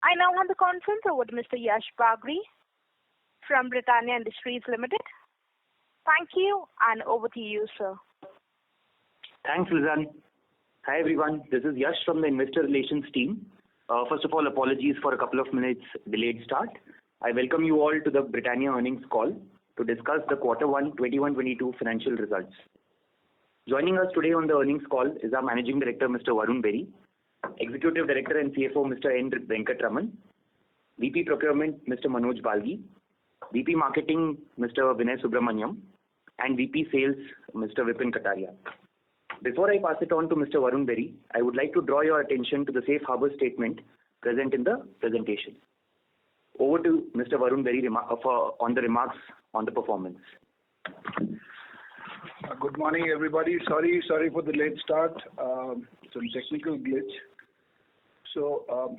I now hand the conference over to Mr. Yash Bagri from Britannia Industries Limited. Thank you, and over to you, sir. Thanks, Lizanne. Hi, everyone. This is Yash from the Investor Relations team. First of all, apologies for a couple of minutes delayed start. I welcome you all to the Britannia earnings call to discuss the Q1 21-22 financial results. Joining us today on the earnings call is our Managing Director, Mr. Varun Berry, Executive Director and CFO, Mr. N. Venkatraman, VP Procurement, Mr. Manoj Balgi, VP Marketing, Mr. Vinay Subramanyam, and VP Sales, Mr. Vipin Kataria. Before I pass it on to Mr. Varun Berry, I would like to draw your attention to the safe harbor statement present in the presentation. Over to Mr. Varun Berry on the remarks on the performance. Good morning, everybody. Sorry for the late start. Some technical glitch. So,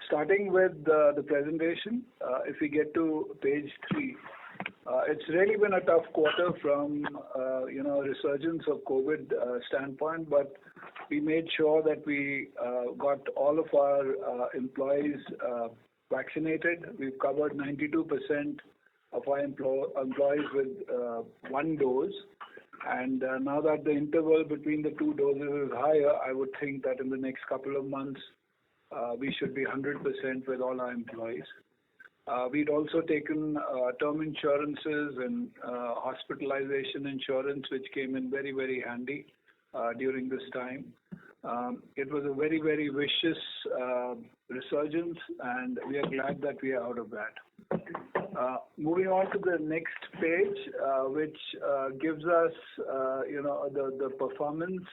starting with the presentation, if we get to page 3, it's really been a tough quarter from resurgence of COVID standpoint, but we made sure that we got all of our employees vaccinated. We've covered 92% of our employees with one dose. And now that the interval between the two doses is higher, I would think that in the next couple of months, we should be 100% with all our employees. We'd also taken term insurances and hospitalization insurance, which came in very, very handy during this time. It was a very, very vicious resurgence, and we are glad that we are out of that. Moving on to the next page, which gives us, the performance.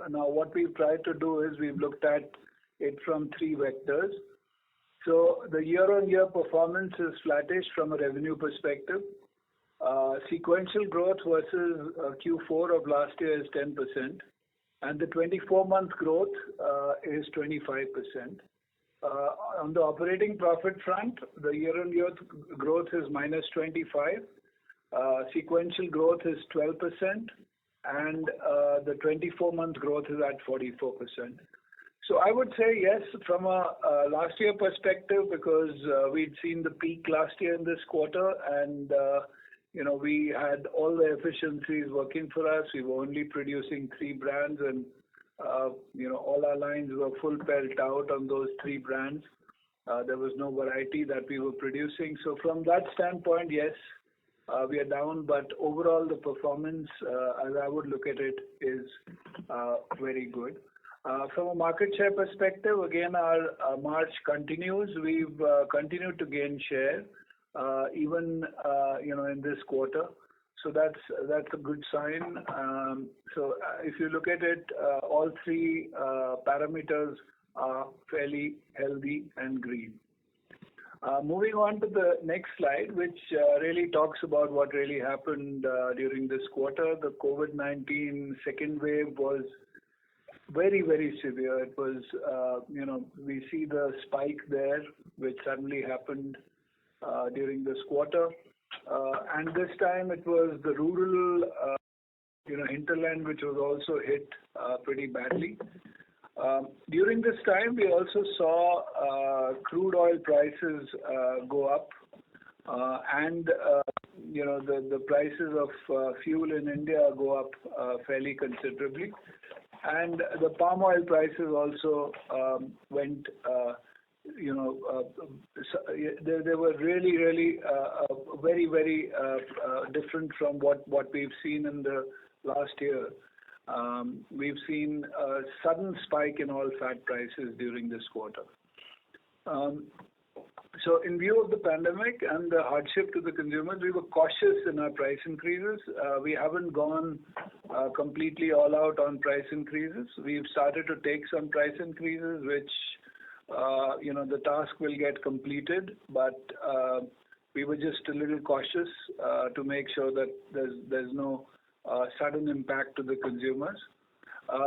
Now, what we've tried to do is we've looked at it from 3 vectors. So the year-on-year performance is flattish from a revenue perspective. Sequential growth versus Q4 of last year is 10%, and the 24-month growth is 25%. On the operating profit front, the year-on-year growth is -25%, sequential growth is 12%, and the 24-month growth is at 44%. So I would say yes, from a last year perspective, because we'd seen the peak last year in this quarter, and we had all the efficiencies working for us. We were only producing 3 brands, and all our lines were full pelt out on those 3 brands. There was no variety that we were producing. So from that standpoint, yes, we are down, but overall the performance, as I would look at it, is very good. From a market share perspective, again, our march continues. We've continued to gain share, even in this quarter. So that's a good sign. So if you look at it, all 3 parameters are fairly healthy and green. Moving on to the next slide, which really talks about what really happened during this quarter. The COVID-19 second wave was very, very severe. It was, we see the spike there, which suddenly happened during this quarter. And this time it was the rural, hinterland, which was also hit pretty badly. During this time, we also saw crude oil prices go up, and the prices of fuel in India go up fairly considerably. And the palm oil prices also went, they were really, really very, very different from what we've seen in the last year. We've seen a sudden spike in all fat prices during this quarter. So in view of the pandemic and the hardship to the consumers, we were cautious in our price increases. We haven't gone completely all out on price increases. We've started to take some price increases, which, the task will get completed, but we were just a little cautious to make sure that there's no sudden impact to the consumers.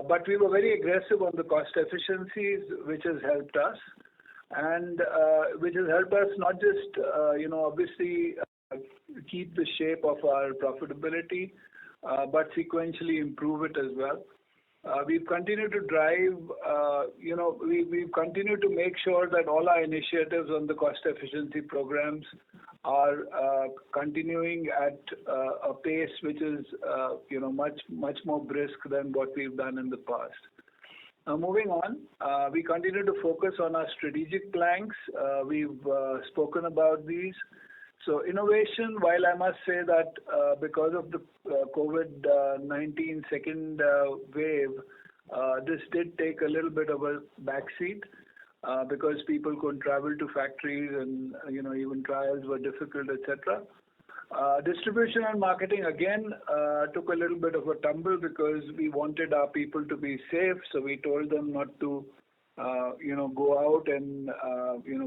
But we were very aggressive on the cost efficiencies, which has helped us. And which has helped us not just, obviously keep the shape of our profitability, but sequentially improve it as well. We've continued to drive, we've continued to make sure that all our initiatives on the cost efficiency programs are continuing at a pace which is, much more brisk than what we've done in the past. Now, moving on, we continue to focus on our strategic planks. We've spoken about these. So innovation, while I must say that because of the COVID-19 second wave, this did take a little bit of a backseat because people couldn't travel to factories and, even trials were difficult, etc. Distribution and marketing again took a little bit of a tumble because we wanted our people to be safe, so we told them not to, go out and,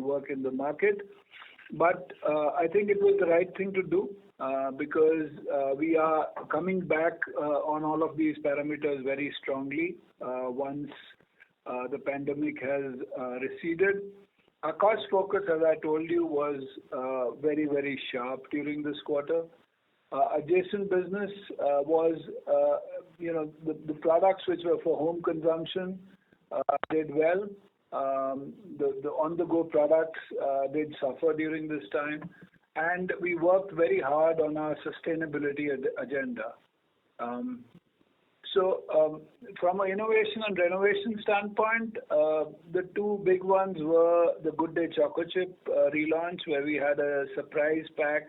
work in the market. But I think it was the right thing to do because we are coming back on all of these parameters very strongly once the pandemic has receded. Our cost focus, as I told you, was very, very sharp during this quarter. Adjacent business was, the products which were for home consumption did well. The on-the-go products did suffer during this time, and we worked very hard on our sustainability agenda. From an innovation and renovation standpoint, the two big ones were the Good Day Choco Chip relaunch, where we had a surprise pack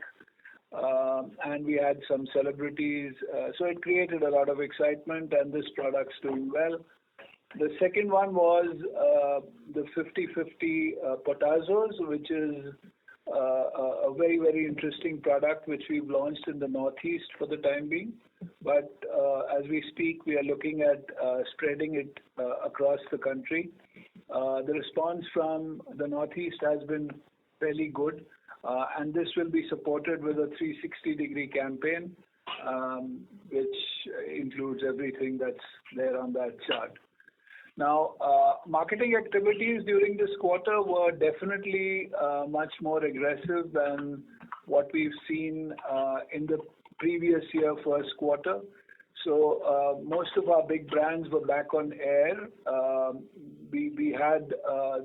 and we had some celebrities. So it created a lot of excitement, and this product's doing well. The second one was the 50/50 potazos, which is a very, very interesting product which we've launched in the Northeast for the time being. But as we speak, we are looking at spreading it across the country. The response from the Northeast has been fairly good, and this will be supported with a 360-degree campaign, which includes everything that's there on that chart. Now, marketing activities during this quarter were definitely much more aggressive than what we've seen in the previous year first quarter. So most of our big brands were back on air. We had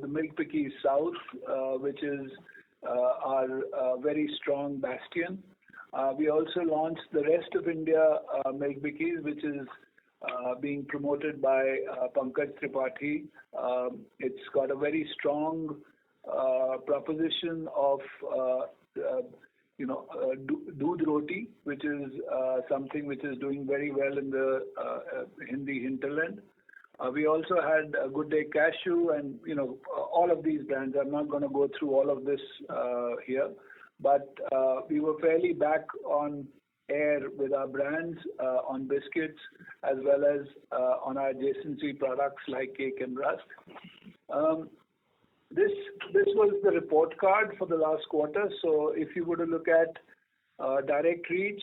the Milk Bikis South, which is our very strong bastion. We also launched the rest of India Milk Bikis, which is being promoted by Pankaj Tripathi. It's got a very strong proposition of, doodh roti, which is something which is doing very well in the Hindi hinterland. We also had a Good Day Cashew and, all of these brands. I'm not going to go through all of this here, but we were fairly back on air with our brands on biscuits as well as on our adjacency products like cake and rusk. This was the report card for the last quarter. So if you were to look at direct reach,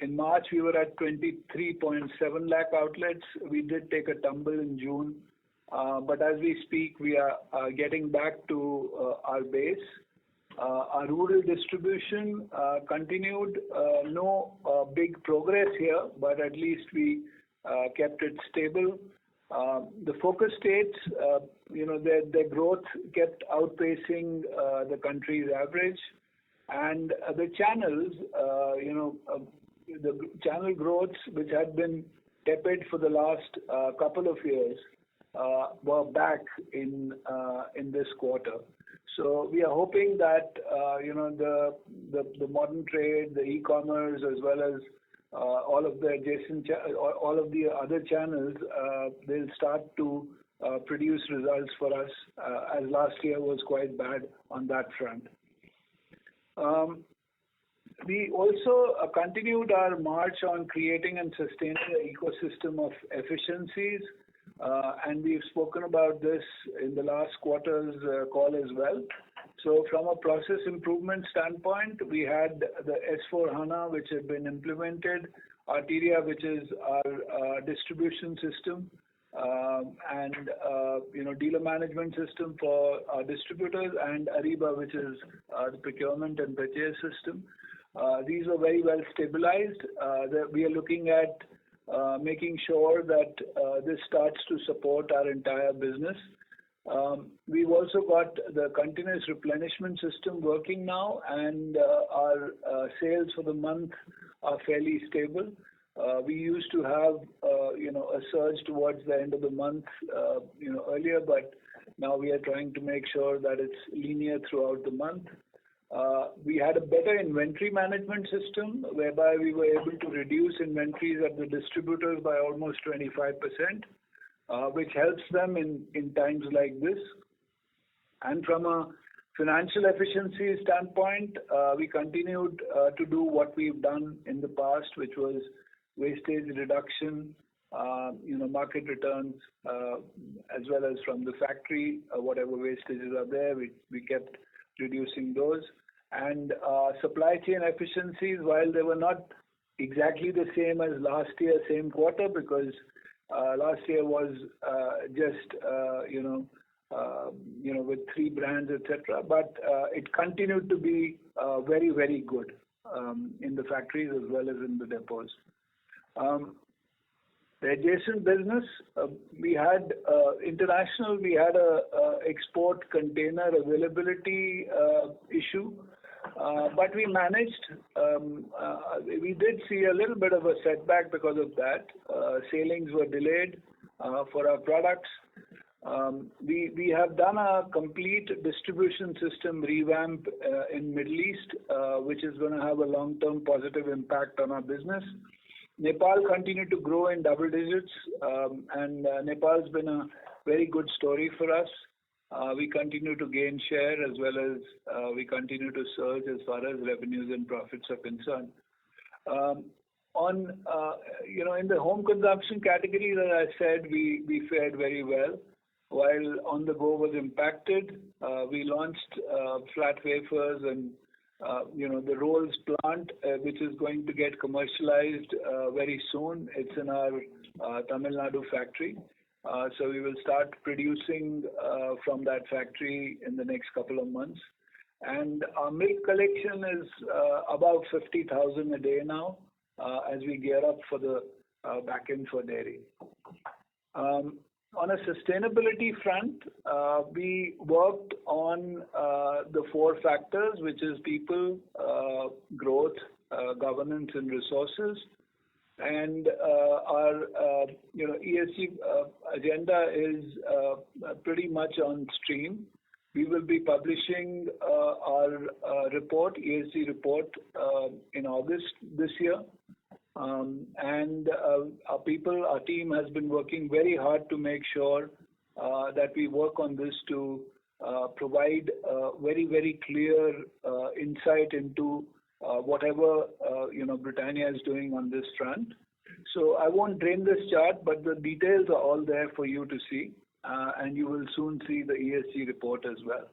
in March we were at 23.7 lakh outlets. We did take a tumble in June, but as we speak, we are getting back to our base. Our rural distribution continued. No big progress here, but at least we kept it stable. The focus states, their growth kept outpacing the country's average, and the channels, the channel growths, which had been tepid for the last couple of years, were back in this quarter. So we are hoping that the modern trade, the e-commerce, as well as all of the adjacent, all of the other channels, they'll start to produce results for us, as last year was quite bad on that front. We also continued our march on creating and sustaining an ecosystem of efficiencies, and we've spoken about this in the last quarter's call as well. So from a process improvement standpoint, we had the S/4HANA, which had been implemented, Arteria, which is our distribution system, and dealer management system for our distributors, and Ariba, which is the procurement and purchase system. These are very well stabilized. We are looking at making sure that this starts to support our entire business. We've also got the continuous replenishment system working now, and our sales for the month are fairly stable. We used to have, a surge towards the end of the month, earlier, but now we are trying to make sure that it's linear throughout the month. We had a better inventory management system whereby we were able to reduce inventories at the distributors by almost 25%, which helps them in times like this. And from a financial efficiency standpoint, we continued to do what we've done in the past, which was wastage reduction, market returns, as well as from the factory, whatever wastages are there, we kept reducing those. And supply chain efficiencies, while they were not exactly the same as last year, same quarter, because last year was just, with 3 brands, etc. But it continued to be very, very good in the factories as well as in the depots. The adjacent business, we had international, we had a export container availability issue, but we managed. We did see a little bit of a setback because of that. Sailings were delayed for our products. We have done a complete distribution system revamp in Middle East, which is going to have a long-term positive impact on our business. Nepal continued to grow in double digits, and Nepal's been a very good story for us. We continue to gain share as well as we continue to surge as far as revenues and profits are concerned. In the home consumption category, as I said, we fared very well. While On The Go was impacted, we launched flat wafers and the rolls plant, which is going to get commercialized very soon. It's in our Tamil Nadu factory. So we will start producing from that factory in the next couple of months. And our milk collection is about 50,000 a day now as we gear up for the back end for dairy. On a sustainability front, we worked on the 4 factors, which is people, growth, governance, and resources. And our ESG agenda is pretty much on stream. We will be publishing our report, ESG report, in August this year. And our team has been working very hard to make sure that we work on this to provide very, very clear insight into whatever Britannia is doing on this front. So I won't drain this chart, but the details are all there for you to see, and you will soon see the ESG report as well.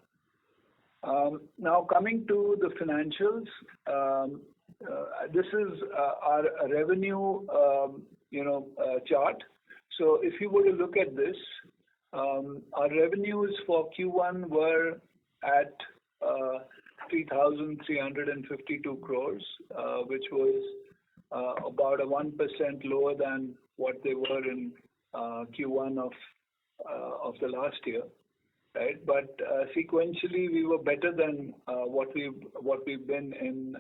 Now coming to the financials. This is our revenue, chart. So if you were to look at this, our revenues for Q1 were at 3,352 crores, which was about a 1% lower than what they were in Q1 of the last year. Right, but sequentially we were better than what we've been in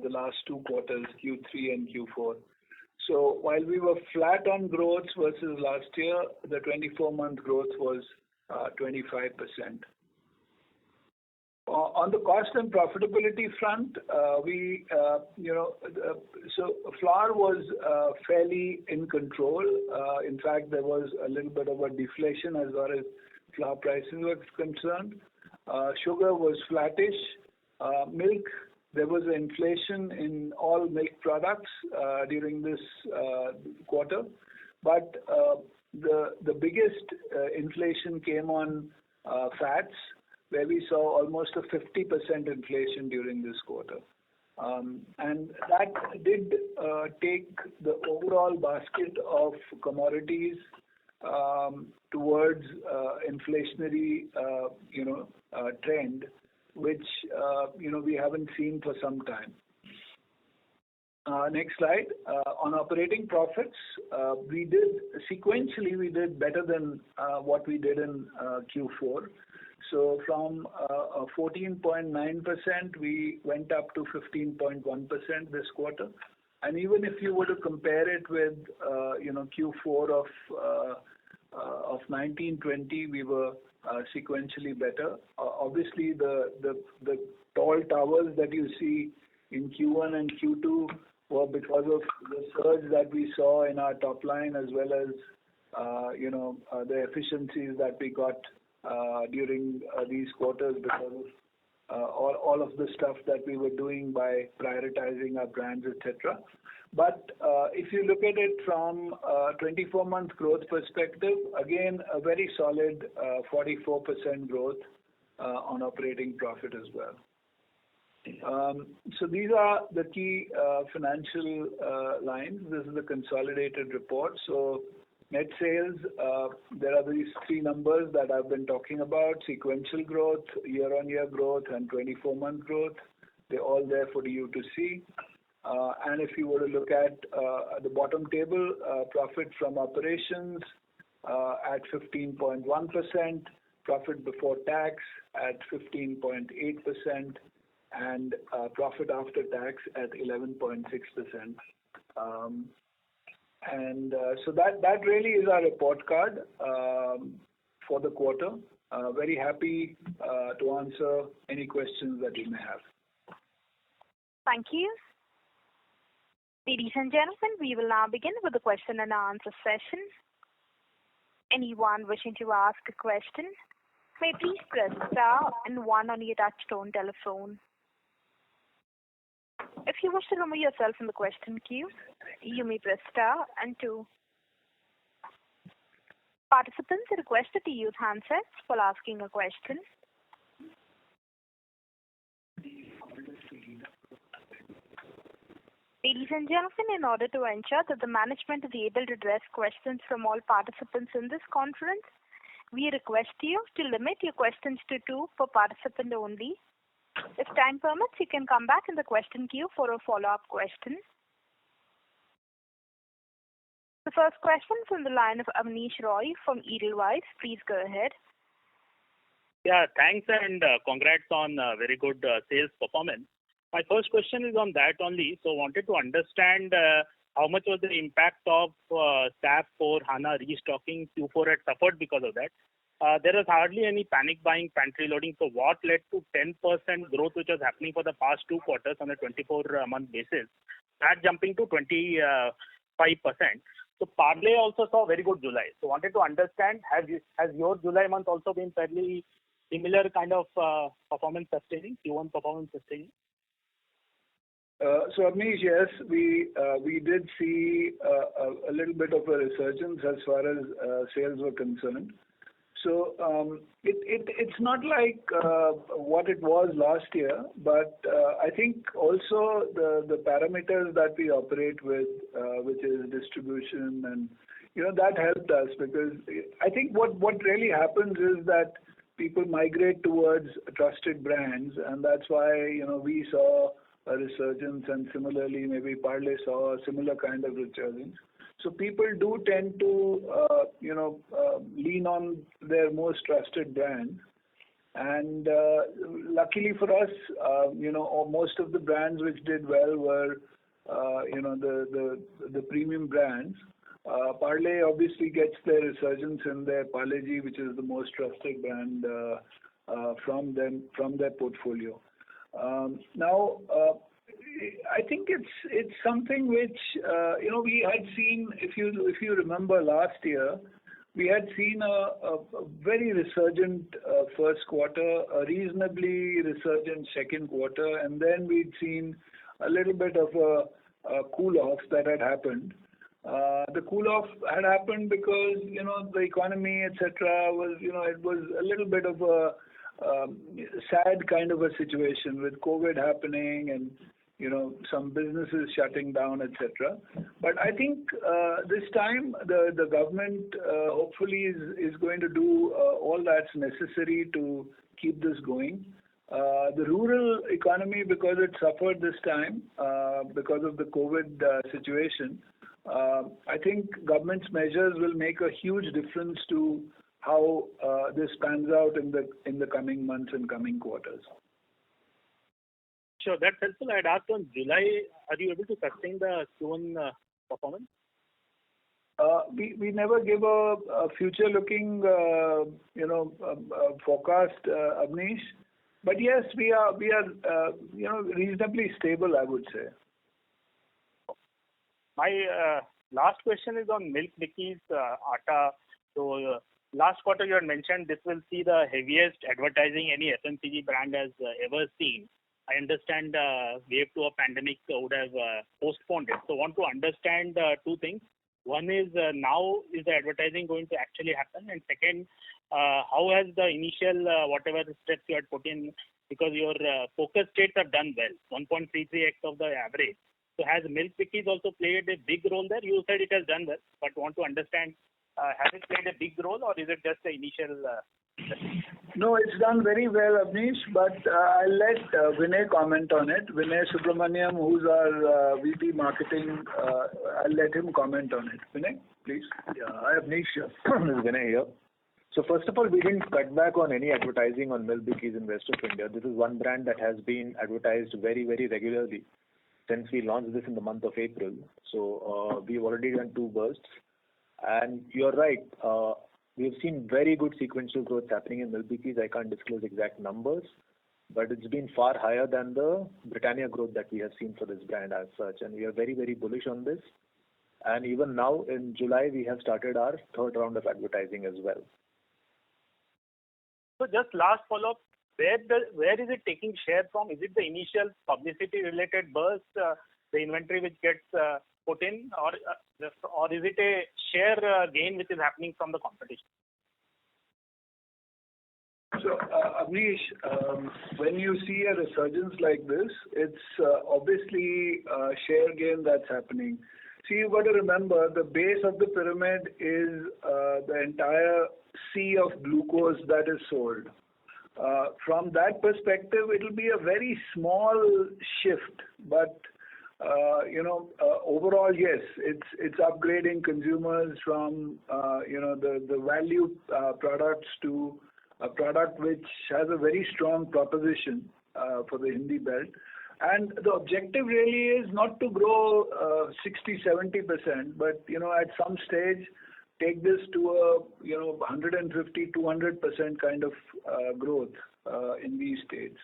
the last 2 quarters, Q3 and Q4. So while we were flat on growth versus last year, the 24-month growth was 25%. On the cost and profitability front, so flour was fairly in control. In fact, there was a little bit of a deflation as far as flour prices were concerned. Sugar was flattish. Milk, there was an inflation in all milk products during this quarter, but the biggest inflation came on fats, where we saw almost a 50% inflation during this quarter. And that did take the overall basket of commodities towards inflationary, trend, which we haven't seen for some time. Next slide. On operating profits, we did better than what we did in Q4. So from 14.9%, we went up to 15.1% this quarter. And even if you were to compare it with Q4 of 1920, we were sequentially better. Obviously, the tall towers that you see in Q1 and Q2 were because of the surge that we saw in our top line, as well as the efficiencies that we got during these quarters because of all of the stuff that we were doing by prioritizing our brands, etc. But if you look at it from a 24-month growth perspective, again, a very solid 44% growth on operating profit as well. So these are the key financial lines. This is the consolidated report. So net sales, there are these three numbers that I've been talking about: sequential growth, year-on-year growth, and 24-month growth. They're all there for you to see. And if you were to look at the bottom table, profit from operations at 15.1%, profit before tax at 15.8%, and profit after tax at 11.6%. So that really is our report card for the quarter. Very happy to answer any questions that you may have. Thank you. Ladies and gentlemen, we will now begin with the question and answer session. Anyone wishing to ask a question may please press star and 1 on your touch-tone telephone. If you wish to remove yourself from the question queue, you may press star and 2. Participants are requested to use handsets while asking a question. Ladies and gentlemen, in order to ensure that the management is able to address questions from all participants in this conference, we request you to limit your questions to 2 per participant only. If time permits, you can come back in the question queue for a follow-up question. The first question from the line of Abneesh Roy from Edelweiss. Please go ahead. Yeah, thanks and congrats on very good sales performance. My first question is on that only. So wanted to understand how much was the impact of SAP for HANA restocking. Q4 had suffered because of that. There was hardly any panic buying, pantry loading. So what led to 10% growth, which was happening for the past 2 quarters on a 24-month basis, that jumping to 25%. So Parle also saw very good July. So wanted to understand, has your July month also been fairly similar kind of performance sustaining, Q1 performance sustaining? So Abneesh, yes, we did see a little bit of a resurgence as far as sales were concerned. So it's not like what it was last year, but I think also the parameters that we operate with, which is distribution, and that helped us, because I think what really happens is that people migrate towards trusted brands, and that's why we saw a resurgence, and similarly maybe Parle saw a similar kind of resurgence. So people do tend to lean on their most trusted brands, and luckily for us, most of the brands which did well were the premium brands. Parle obviously gets their resurgence in their Parle G, which is the most trusted brand from their portfolio. Now, I think it's something which we had seen. If you remember last year, we had seen a very resurgent first quarter, a reasonably resurgent second quarter, and then we'd seen a little bit of a cool off that had happened. The cool off had happened because the economy, etc., was it was a little bit of a sad kind of a situation with COVID happening and some businesses shutting down, etc. But I think this time the government hopefully is going to do all that's necessary to keep this going. The rural economy, because it suffered this time because of the COVID situation, I think government's measures will make a huge difference to how this pans out in the coming months and coming quarters. Sure, that's helpful. I had asked on July, are you able to sustain the Q1 performance? We never give a future-looking, forecast, Abneesh. But yes, we are reasonably stable, I would say. My last question is on Milk Bikis Atta. So last quarter you had mentioned this will see the heaviest advertising any FMCG brand has ever seen. I understand wave 2 of pandemic would have postponed it. So want to understand two things. One is now is the advertising going to actually happen? And second, how has the initial whatever steps you had put in, because your focus states have done well, 1.33x of the average. So has Milk Bikis also played a big role there? You said it has done well, but want to understand, has it played a big role or is it just the initial? No, it's done very well, Abneesh, but I'll let Vinay comment on it. Vinay Subramaniam, who's our VP Marketing, I'll let him comment on it. Vinay, please. Yeah, hi Abneesh. This is Vinay here. So first of all, we didn't cut back on any advertising on Milk Bikis in West of India. This is one brand that has been advertised very, very regularly since we launched this in the month of April. So we've already done 2 bursts. And you're right, we've seen very good sequential growth happening in Milk Bikis. I can't disclose exact numbers, but it's been far higher than the Britannia growth that we have seen for this brand as such. And we are very, very bullish on this. And even now in July, we have started our 3rd round of advertising as well. So just last follow-up, where is it taking share from? Is it the initial publicity-related burst, the inventory which gets put in, or is it a share gain which is happening from the competition? So, Abneesh, when you see a resurgence like this, it's obviously a share gain that's happening. See, you've got to remember the base of the pyramid is the entire sea of glucose that is sold. From that perspective, it will be a very small shift, but overall, yes, it's upgrading consumers from the value products to a product which has a very strong proposition for the Hindi belt. And the objective really is not to grow 60-70%, but at some stage take this to a 150-200% kind of growth in these states.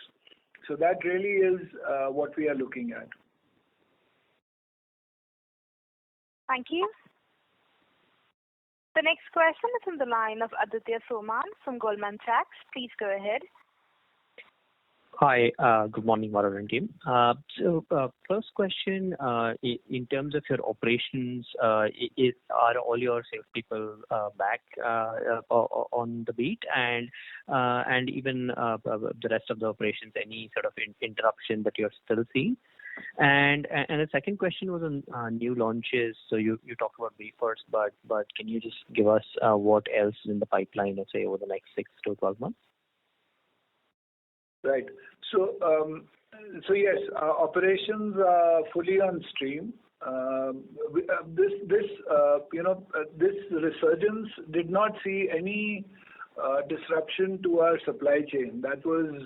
So that really is what we are looking at. Thank you. The next question is on the line of Aditya Soman from Goldman Sachs. Please go ahead. Hi, good morning, Varun and team. So first question, in terms of your operations, are all your salespeople back on the beat, and even the rest of the operations, any sort of interruption that you're still seeing? And the second question was on new launches. So you talked about wafers, but can you just give us what else is in the pipeline, let's say over the next 6 to 12 months? Right. So yes, our operations are fully on stream. This resurgence did not see any disruption to our supply chain. That was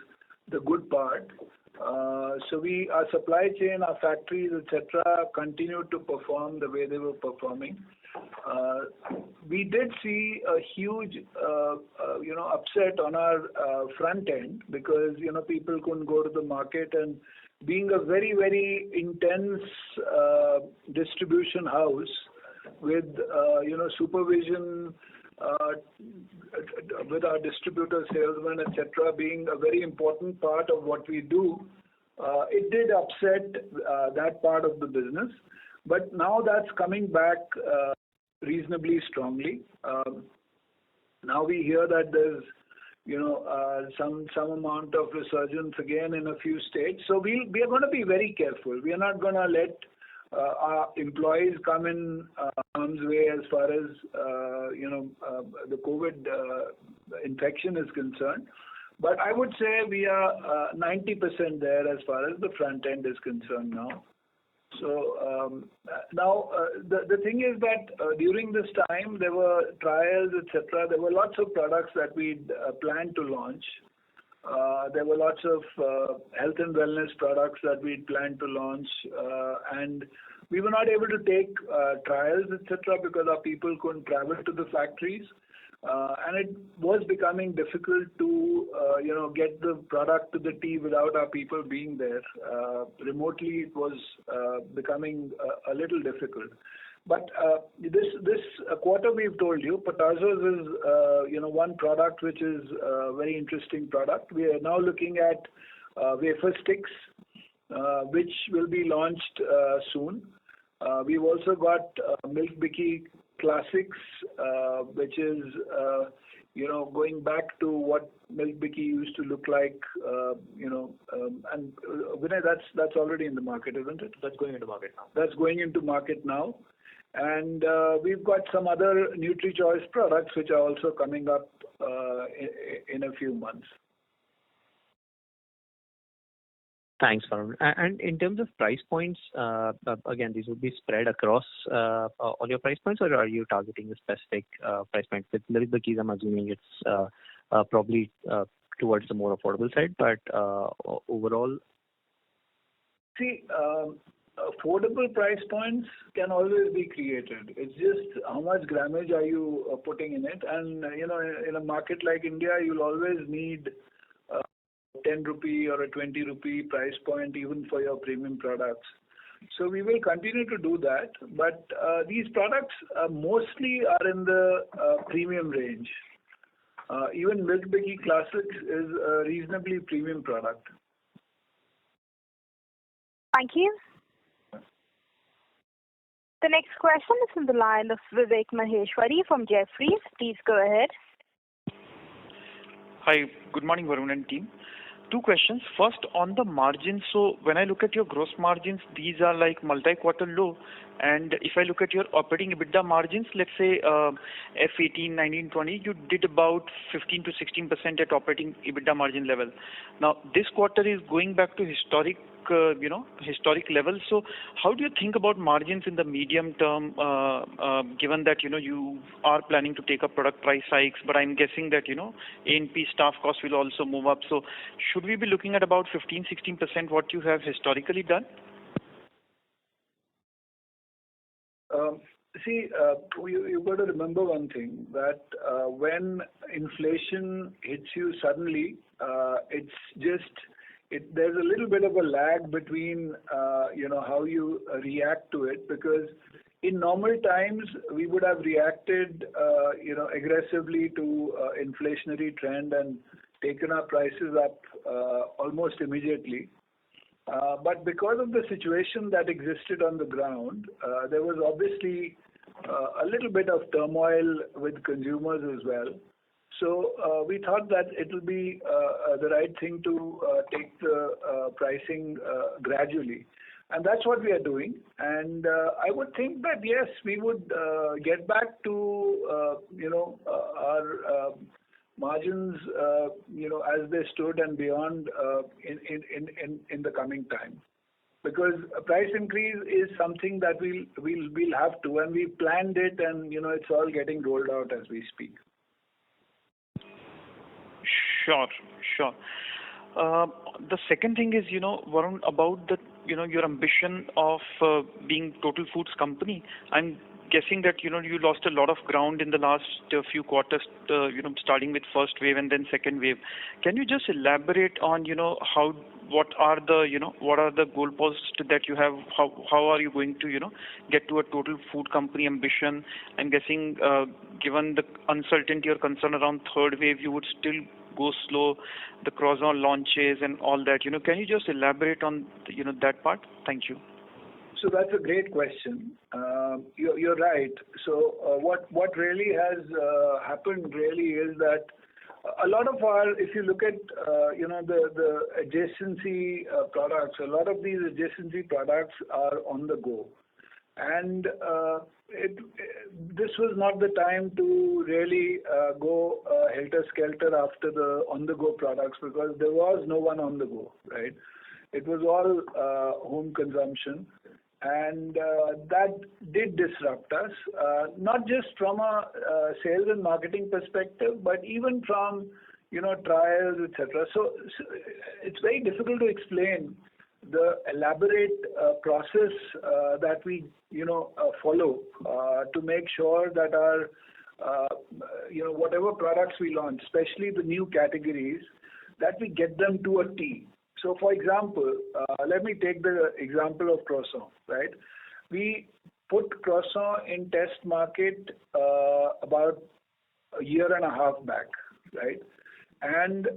the good part. So our supply chain, our factories, etc., continued to perform the way they were performing. We did see a huge, upset on our front end because people couldn't go to the market, and being a very, very intense distribution house with supervision with our distributor, salesmen, etc., being a very important part of what we do, it did upset that part of the business. But now that's coming back reasonably strongly. Now we hear that there's some amount of resurgence again in a few states. So we are going to be very careful. We are not going to let our employees come in harm's way as far as the COVID infection is concerned. But I would say we are 90% there as far as the front end is concerned now. So now the thing is that during this time there were trials, etc. There were lots of products that we planned to launch. There were lots of health and wellness products that we planned to launch, and we were not able to take trials, etc., because our people couldn't travel to the factories. And it was becoming difficult to, get the product to the tea without our people being there. Remotely, it was becoming a little difficult. But this quarter, we've told you, Potazos is, one product which is a very interesting product. We are now looking at wafer sticks, which will be launched soon. We've also got Milk Bikki Classics, which is, going back to what Milk Bikki used to look like, and Vinay, that's already in the market, isn't it? That's going into market now. That's going into market now. And we've got some other NutriChoice products which are also coming up in a few months. Thanks, Varun. And in terms of price points, again, these would be spread across all your price points, or are you targeting a specific price point? With Milk Bikis, I'm assuming it's probably towards the more affordable side, but overall? See, affordable price points can always be created. It's just how much grammage are you putting in it. And, in a market like India, you'll always need 10 rupee or a 20 rupee price point even for your premium products. So we will continue to do that. But these products mostly are in the premium range. Even Milk Bikki Classics is a reasonably premium product. Thank you. The next question is from the line of Vivek Maheshwari from Jefferies. Please go ahead. Hi, good morning, Varun and team. Two questions. First, on the margins. So when I look at your gross margins, these are like multi-quarter low. And if I look at your operating EBITDA margins, let's say F18, 19, 20, you did about 15 to 16% at operating EBITDA margin level. Now, this quarter is going back to historic levels. So how do you think about margins in the medium term, given that, you are planning to take up product price hikes, but I'm guessing that, A&P staff costs will also move up. So should we be looking at about 15, 16% what you have historically done? You've got to remember one thing, that when inflation hits you suddenly, there's a little bit of a lag between, how you react to it, because in normal times, we would have reacted, aggressively to inflationary trend and taken our prices up almost immediately. But because of the situation that existed on the ground, there was obviously a little bit of turmoil with consumers as well. So we thought that it will be the right thing to take the pricing gradually. And that's what we are doing. And I would think that, yes, we would get back to, our margins, as they stood and beyond in the coming time. Because a price increase is something that we'll have to, and we planned it, and, it's all getting rolled out as we speak. Sure. The second thing is, Varun, about the, your ambition of being total foods company. I'm guessing that, you lost a lot of ground in the last few quarters, starting with first wave and then second wave. Can you just elaborate on, what are the goalposts that you have? How are you going to, get to a total food company ambition? I'm guessing, given the uncertainty or concern around third wave, you would still go slow, the croissant launches and all that. Can you just elaborate on, that part? Thank you. So that's a great question. You're right. So what really has happened really is that a lot of if you look at, the adjacency products, a lot of these adjacency products are on the go. and this was not the time to really go helter-skelter after the on-the-go products, because there was no one on the go, right? It was all home consumption, and that did disrupt us, not just from a sales and marketing perspective, but even from trials, etc. So it's very difficult to explain the elaborate process that we follow to make sure that our whatever products we launch, especially the new categories, that we get them to a T. So for example, let me take the example of croissant, right? We put croissant in test market about a year and a half back, right? And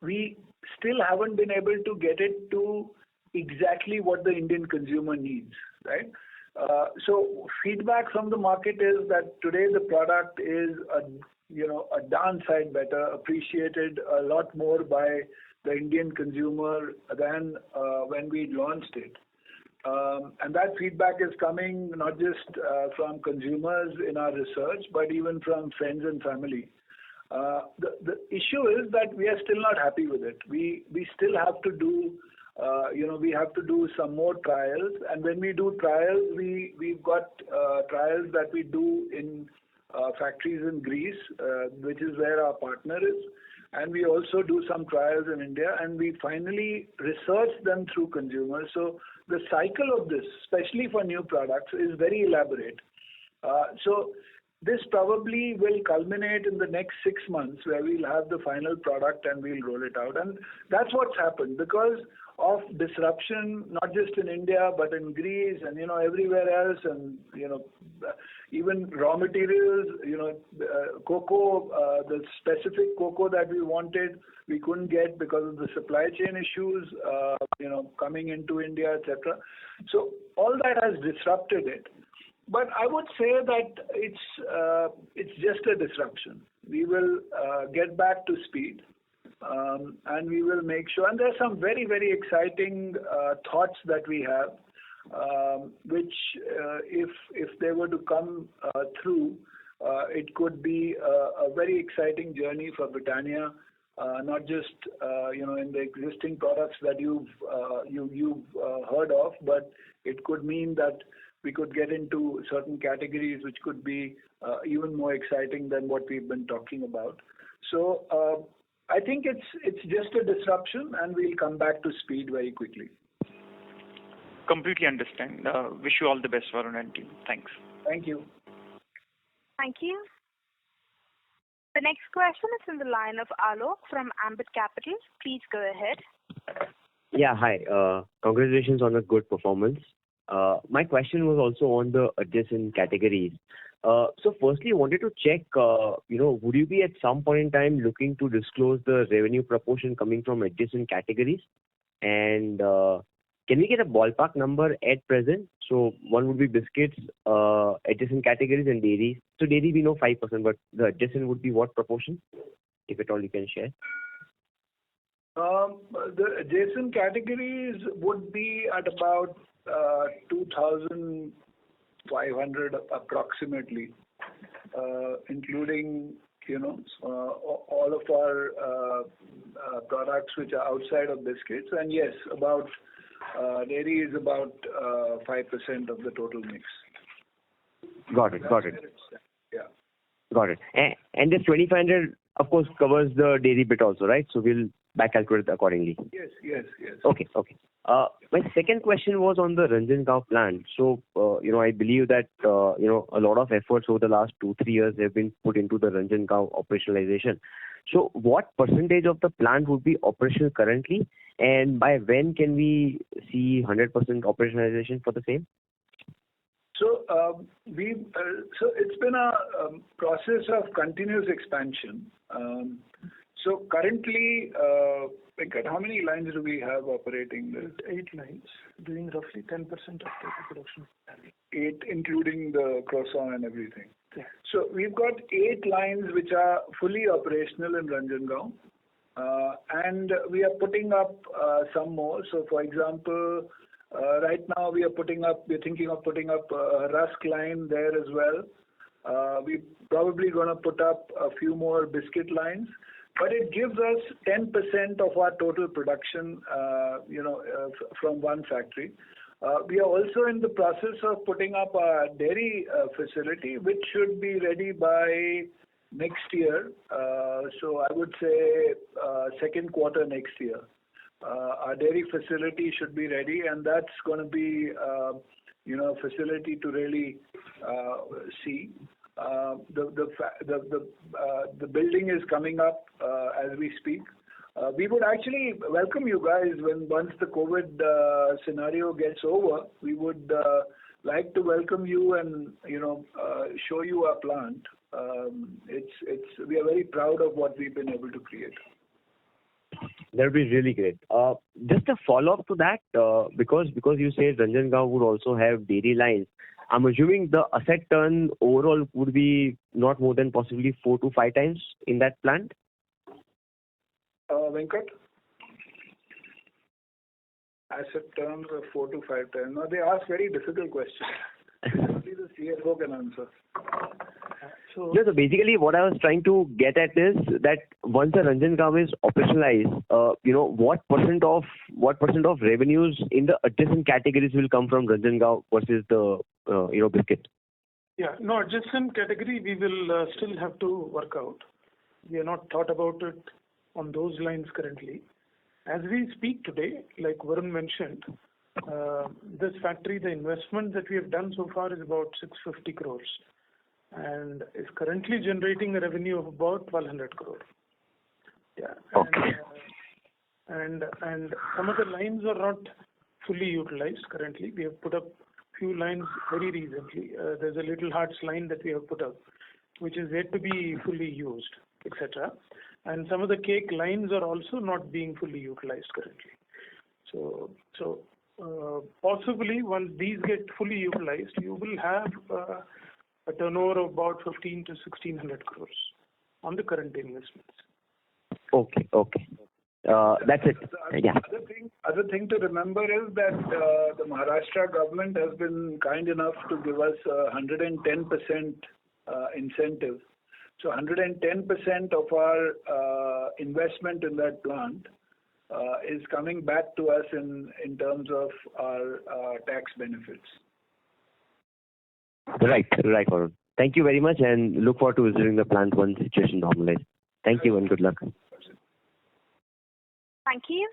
we still haven't been able to get it to exactly what the Indian consumer needs, right? So feedback from the market is that today the product is a downside better, appreciated a lot more by the Indian consumer than when we launched it. And that feedback is coming not just from consumers in our research, but even from friends and family. The issue is that we are still not happy with it. We still have to do we have to do some more trials, and when we do trials, we've got trials that we do in factories in Greece, which is where our partner is, and we also do some trials in India, and we finally research them through consumers. So the cycle of this, especially for new products, is very elaborate. So this probably will culminate in the next 6 months, where we'll have the final product and we'll roll it out. And that's what's happened because of disruption, not just in India, but in Greece and, everywhere else. And, even raw materials, cocoa, the specific cocoa that we wanted, we couldn't get because of the supply chain issues, coming into India, etc. So all that has disrupted it. But I would say that it's just a disruption. We will get back to speed, and we will make sure. And there are some very, very exciting thoughts that we have, which if they were to come through, it could be a very exciting journey for Britannia, not just in the existing products that you've heard of, but it could mean that we could get into certain categories which could be even more exciting than what we've been talking about. So I think it's just a disruption, and we'll come back to speed very quickly. Completely understand. Wish you all the best, Varun and team. Thanks. Thank you. Thank you. The next question is in the line of Alok from Ambit Capital. Please go ahead. Yeah, hi. Congratulations on a good performance. My question was also on the adjacent categories. So firstly, I wanted to check, would you be at some point in time looking to disclose the revenue proportion coming from adjacent categories? And can we get a ballpark number at present? So one would be biscuits, adjacent categories, and dairy. So dairy we know 5%, but the adjacent would be what proportion? If at all you can share. The adjacent categories would be at about 2,500 approximately, including all of our products which are outside of biscuits. And yes, about dairy is about 5% of the total mix. Got it. Yeah. Got it. And this 2,500, of course, covers the dairy bit also, right? So we'll back calculate accordingly. Yes. Okay. My second question was on the Ranjangaon plant. So, I believe that, a lot of efforts over the last 2-3 years have been put into the Ranjangaon operationalization. So what percentage of the plant would be operational currently, and by when can we see 100% operationalization for the same? So so it's been a process of continuous expansion. So currently, Venkat, how many lines do we have operating there? 8 lines, doing roughly 10% of total production. 8, including the croissant and everything. Yeah. So we've got 8 lines which are fully operational in Ranjangaon, and we are putting up some more. So, for example, Right now, we're thinking of putting up a rusk line there as well. We're probably going to put up a few more biscuit lines, but it gives us 10% of our total production, from one factory. We are also in the process of putting up a dairy facility, which should be ready by next year. So I would say second quarter next year. Our dairy facility should be ready, and that's going to be, a facility to really see. The building is coming up as we speak. We would actually welcome you guys once the COVID scenario gets over. We would like to welcome you and show you our plant. We are very proud of what we've been able to create. That would be really great. Just a follow-up to that, because you said Ranjangaon would also have dairy lines. I'm assuming the asset turn overall would be not more than possibly 4 to 5 times in that plant. Venkat? Asset terms of 4 to 5 times. No, they ask very difficult questions. Only the CFO can answer. So basically what I was trying to get at is that once the Ranjangaon is operationalized, what percent of revenues in the adjacent categories will come from Ranjangaon versus the biscuit? Yeah, no, adjacent category we will still have to work out. We have not thought about it on those lines currently. As we speak today, like Varun mentioned, this factory, the investment that we have done so far is about 650 crores and is currently generating a revenue of about 1,200 crore. Yeah. Okay. And some of the lines are not fully utilized currently. We have put up few lines very recently. There's a little hearts line that we have put up, which is yet to be fully used, etc. And some of the cake lines are also not being fully utilized currently. So possibly once these get fully utilized, you will have a turnover of about 15 to 1,600 crores on the current investments. Okay. That's it. Yeah. Other thing to remember is that the Maharashtra government has been kind enough to give us 110% incentive. So 110% of our investment in that plant is coming back to us in terms of our tax benefits. Right, Varun. Thank you very much, and look forward to visiting the plant once situation normalizes. Thank you and good luck. Thank you.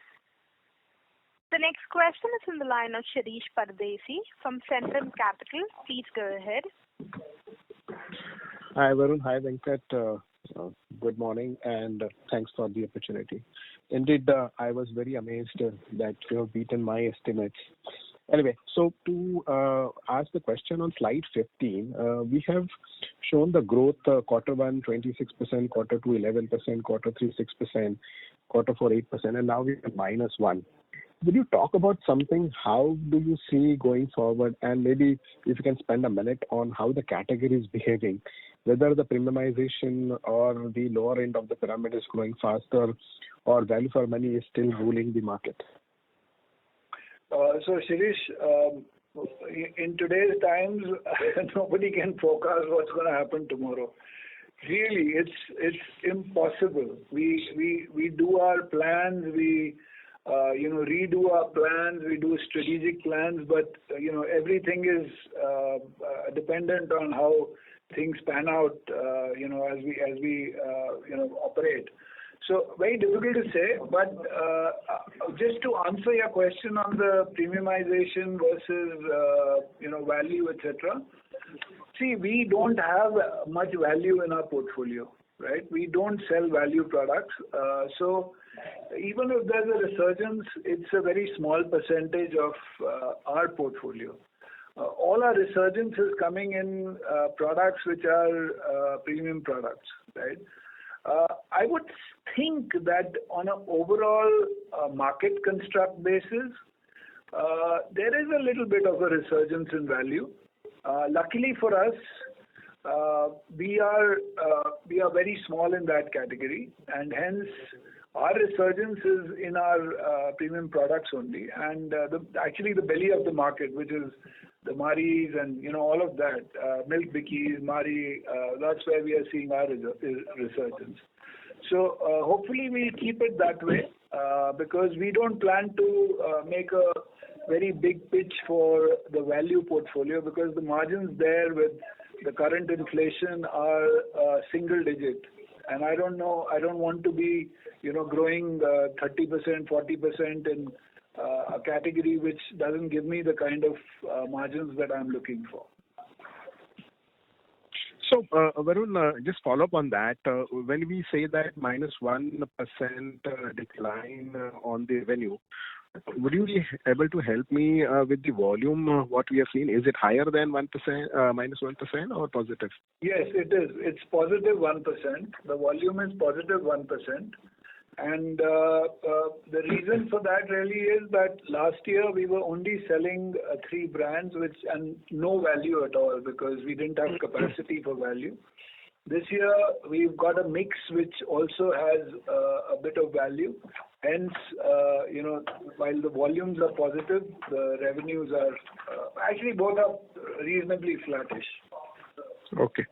The next question is from the line of Shirish Pardesi from Centrum Capital. Please go ahead. Hi Varun, hi Venkat. Good morning and thanks for the opportunity. Indeed, I was very amazed that you have beaten my estimates. Anyway, so to ask the question on slide 15, we have shown the growth quarter 1 26%, quarter 2 11%, quarter 3 6%, quarter 4 8%, and now we have -1%. Would you talk about something? How do you see going forward? And maybe if you can spend a minute on how the category is behaving, whether the premiumization or the lower end of the pyramid is growing faster or value for money is still ruling the market. So Shirish, in today's times, nobody can forecast what's going to happen tomorrow. Really, it's impossible. We do our plans, we redo our plans, we do strategic plans, but everything is dependent on how things pan out, as we operate. So very difficult to say, but just to answer your question on the premiumization versus value, etc. See, we don't have much value in our portfolio, right? We don't sell value products, so even if there's a resurgence, it's a very small percentage of our portfolio. All our resurgence is coming in products which are premium products, right? I would think that on an overall market construct basis, there is a little bit of a resurgence in value. Luckily for us, we are very small in that category, and hence Our resurgence is in our premium products only, and actually the belly of the market, which is the Maris and all of that, milk bikis, Mari. That's where we are seeing our resurgence. So hopefully we'll keep it that way because we don't plan to make a very big pitch for the value portfolio because the margins there with the current inflation are single digit. And I don't want to be, growing 30%, 40% in a category which doesn't give me the kind of margins that I'm looking for. So, Varun, just follow up on that. When we say that -1% decline on the revenue, would you be able to help me with the volume, what we have seen? Is it higher than 1%, -1% or positive? Yes, it is. It's positive 1%. The volume is positive 1%. And the reason for that really is that last year we were only selling 3 brands and no value at all because we didn't have capacity for value. This year we've got a mix which also has a bit of value. Hence, while the volumes are positive, the revenues are actually both are reasonably flattish. Okay.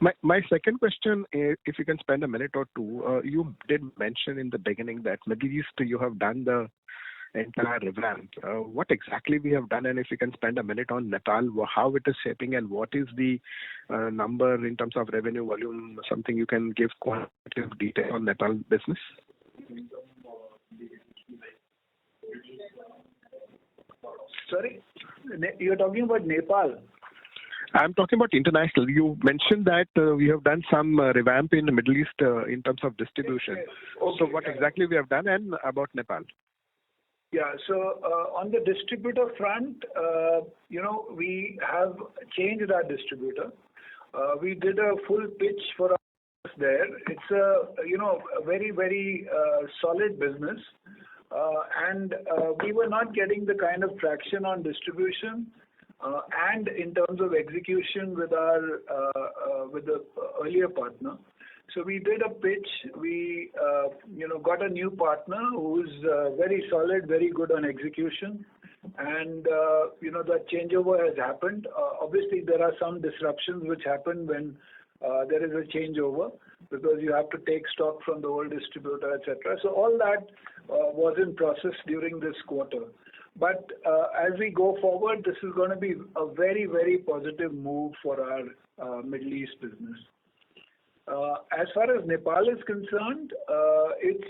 My second question, if you can spend a minute or two, you did mention in the beginning that Middle East you have done the entire revamp. What exactly we have done, and if you can spend a minute on Nepal, how it is shaping, and what is the number in terms of revenue volume? Something you can give quantitative detail on Nepal business. Sorry, you're talking about Nepal? I'm talking about international. You mentioned that we have done some revamp in the Middle East in terms of distribution. Okay. So what exactly we have done and about Nepal? Yeah, so on the distributor front, we have changed our distributor. We did a full pitch for us there. It's a very, very solid business. And we were not getting the kind of traction on distribution and in terms of execution with the earlier partner. So we did a pitch. We got a new partner who's very solid, very good on execution, and that changeover has happened. Obviously, there are some disruptions which happen when there is a changeover because you have to take stock from the old distributor, etc. So all that was in process during this quarter. But as we go forward, this is going to be a very, very positive move for our Middle East business. As far as Nepal is concerned, it's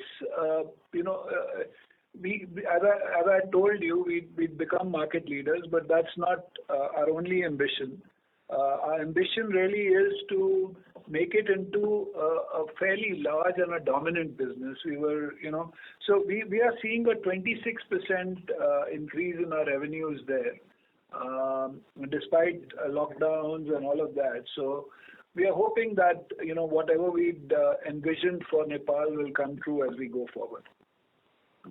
as I told you, we've become market leaders, but that's not our only ambition. Our ambition really is to make it into a fairly large and a dominant business. So we are seeing a 26% increase in our revenues there, despite lockdowns and all of that. So we are hoping that whatever we'd envisioned for Nepal will come true as we go forward.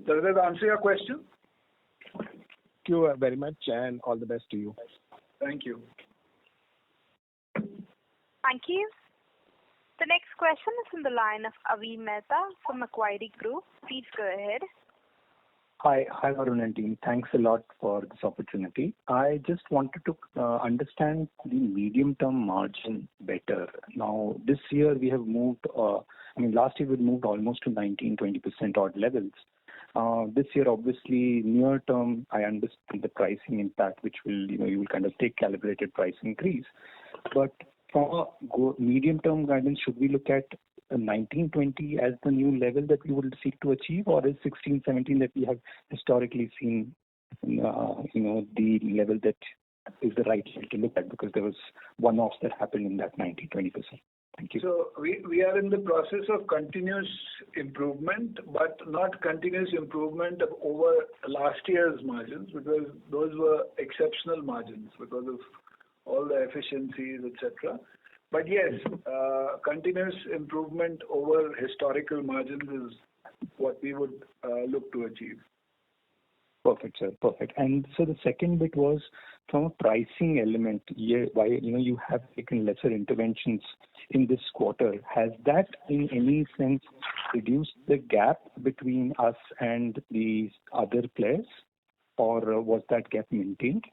Does that answer your question? Thank you very much, and all the best to you. Thank you. Thank you. The next question is from the line of Avi Mehta from Macquarie Group. Please go ahead. Hi, Varun and team. Thanks a lot for this opportunity. I just wanted to understand the medium-term margin better. Now, this year we have moved, last year we moved almost to 19-20% odd levels. This year, obviously, near term, I understand the pricing impact, which will, you will kind of take calibrated price increase. But from a medium-term guidance, should we look at 19-20 as the new level that we would seek to achieve, or is 16-17 that we have historically seen, the level that is the right level to look at, because there was one-offs that happened in that 19-20%? Thank you. So we are in the process of continuous improvement, but not continuous improvement over last year's margins, because those were exceptional margins because of all the efficiencies, etc. But yes, continuous improvement over historical margins is what we would look to achieve. Perfect, sir. Perfect. And so the second bit was from a pricing element, why you have taken lesser interventions in this quarter. Has that in any sense reduced the gap between us and the other players, or was that gap maintained?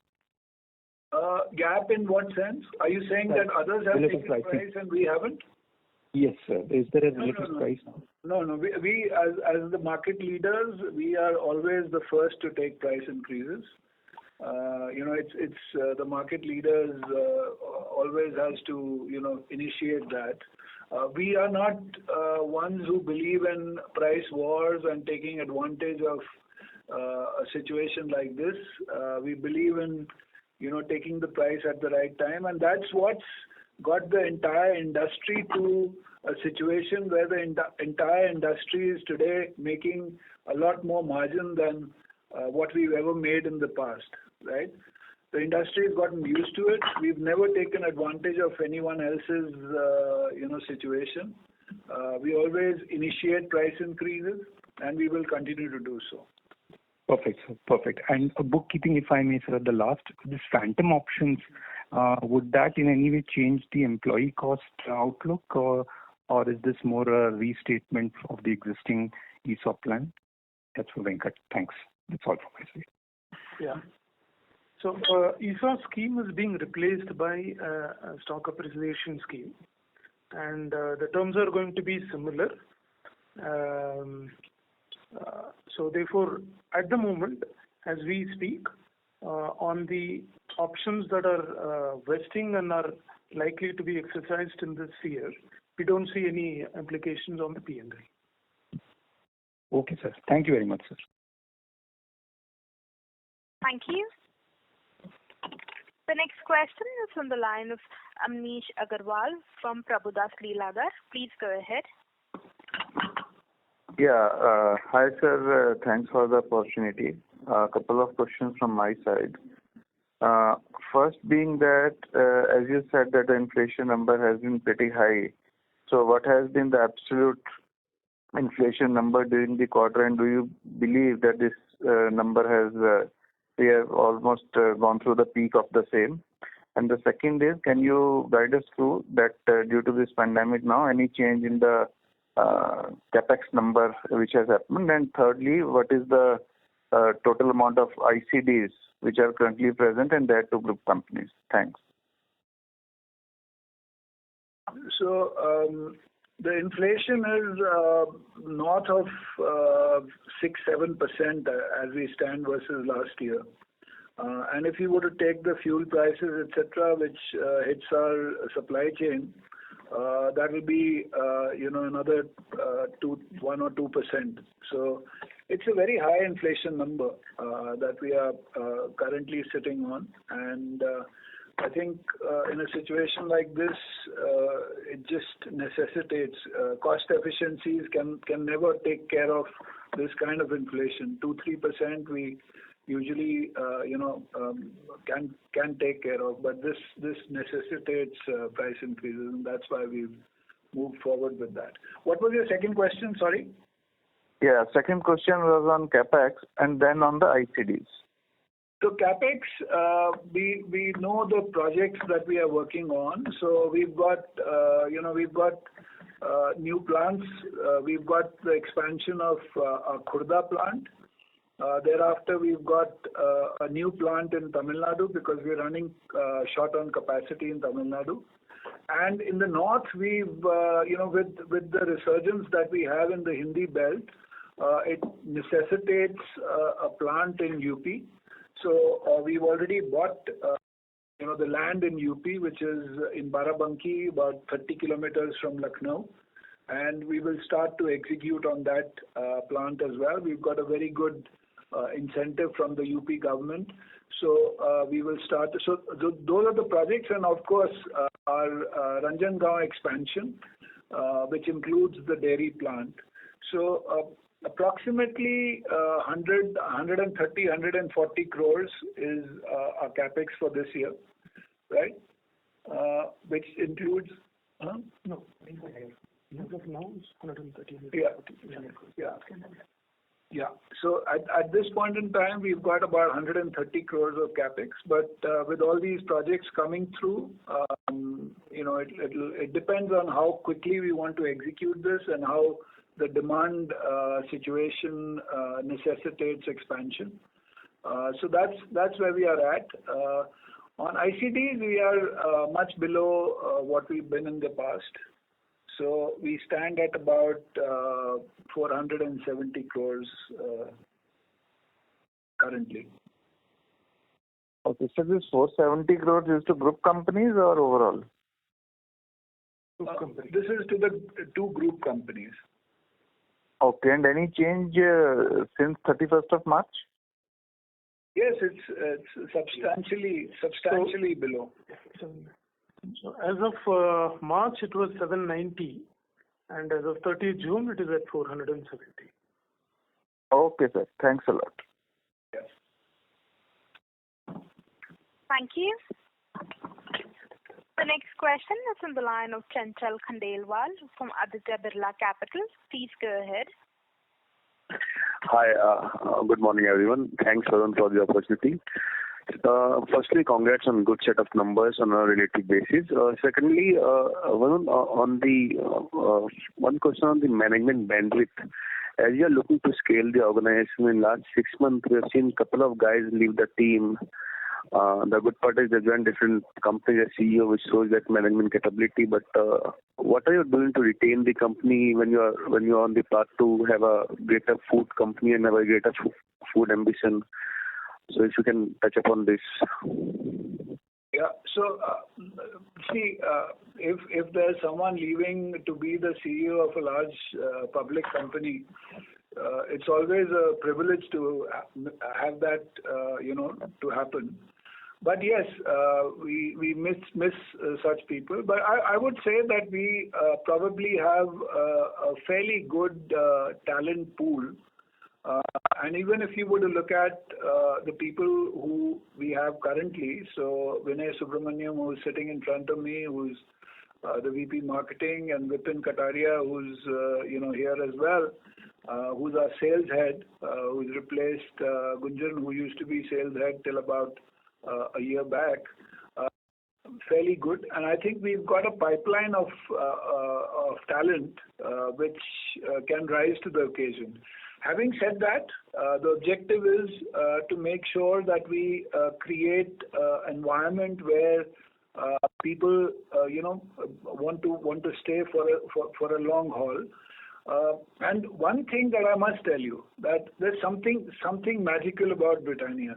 Gap in what sense? Are you saying that others have taken price and we haven't? Yes, sir. Is there a relative price now? No. We as the market leaders, we are always the first to take price increases. It's the market leaders always has to initiate that. We are not ones who believe in price wars and taking advantage of a situation like this. We believe in taking the price at the right time, and that's what's got the entire industry to a situation where the entire industry is today making a lot more margin than what we've ever made in the past, right? The industry has gotten used to it. We've never taken advantage of anyone else's, situation. We always initiate price increases, and we will continue to do so. Perfect, sir. Perfect. And bookkeeping, if I may, sir, the last, this phantom options, would that in any way change the employee cost outlook, or is this more a restatement of the existing ESOP plan? That's for Venkat. Thanks. That's all from my side. Yeah. So ESOP scheme is being replaced by a stock appreciation scheme, and the terms are going to be similar. So therefore, at the moment, as we speak, on the options that are vesting and are likely to be exercised in this year, we don't see any implications on the P&L. Okay, sir. Thank you very much, sir. Thank you. The next question is from the line of Amnish Agarwal from Prabhudas Lilladher. Please go ahead. Yeah. Hi, sir. Thanks for the opportunity. A couple of questions from my side. First being that, as you said, that the inflation number has been pretty high. So what has been the absolute inflation number during the quarter, and do you believe that this number has, we have almost gone through the peak of the same? And the second is, can you guide us through that due to this pandemic now, any change in the Capex number which has happened? And thirdly, what is the total amount of ICDs which are currently present in that two group companies? Thanks. So the inflation is north of 6-7% as we stand versus last year. And if you were to take the fuel prices, etc., which hits our supply chain, that will be another 1 or 2%. So it's a very high inflation number that we are currently sitting on, and I think in a situation like this, it just necessitates cost efficiencies can never take care of this kind of inflation. 2-3% we usually can take care of, but this necessitates price increases, and that's why we've moved forward with that. What was your second question? Sorry. Yeah, second question was on Capex and then on the ICDs. So Capex, we know the projects that we are working on. So we've got new plants. We've got the expansion of our Khurda plant. Thereafter, we've got a new plant in Tamil Nadu because we're running short on capacity in Tamil Nadu. And in the north, we've with the resurgence that we have in the Hindi belt, it necessitates a plant in UP. So we've already bought the land in UP, which is in Barabanki, about 30 kilometers from Lucknow, and we will start to execute on that plant as well. We've got a very good incentive from the UP government, so we will start. So those are the projects, and of course our Ranjangaon expansion, which includes the dairy plant. So approximately 130, 140 crores is our Capex for this year, right? Which includes... No, as of now it's 130. Yeah. So at this point in time, we've got about 130 crores of Capex, but with all these projects coming through, it depends on how quickly we want to execute this and how the demand situation necessitates expansion. So that's where we are at. On ICDs, we are much below what we've been in the past. So we stand at about 470 crores currently. Okay, so this 470 crores is to group companies or overall? This is to the two group companies. Okay, and any change since 31st of March? Yes, it's substantially below. So as of March, it was 790, and as of 30th June, it is at 470. Okay, sir. Thanks a lot. Yes. Thank you. The next question is on the line of Chanchal Khandelwal from Aditya Birla Capital. Please go ahead. Hi, good morning everyone. Thanks Varun for the opportunity. Firstly, congrats on good set of numbers on a relative basis. Secondly, Varun, on the one question on the management bandwidth. As you are looking to scale the organization in last 6 months, we have seen a couple of guys leave the team. The good part is they join different companies as CEO, which shows that management capability. But what are you doing to retain the company when you are on the path to have a greater food company and have a greater food ambition? So if you can touch upon this. Yeah. So if there's someone leaving to be the CEO of a large public company, it's always a privilege to have that, to happen. But yes, we miss such people. But I would say that we probably have a fairly good talent pool. And even if you were to look at the people who we have currently, so Vinay Subramaniam, who's sitting in front of me, who's the VP Marketing, and Vipin Kataria, who's here as well, who's our sales head, who's replaced Gunjan, who used to be sales head till about a year back. Fairly good, and I think we've got a pipeline of talent which can rise to the occasion. Having said that, the objective is to make sure that we create an environment where people, want to stay for a long haul. And one thing that I must tell you, that there's something magical about Britannia.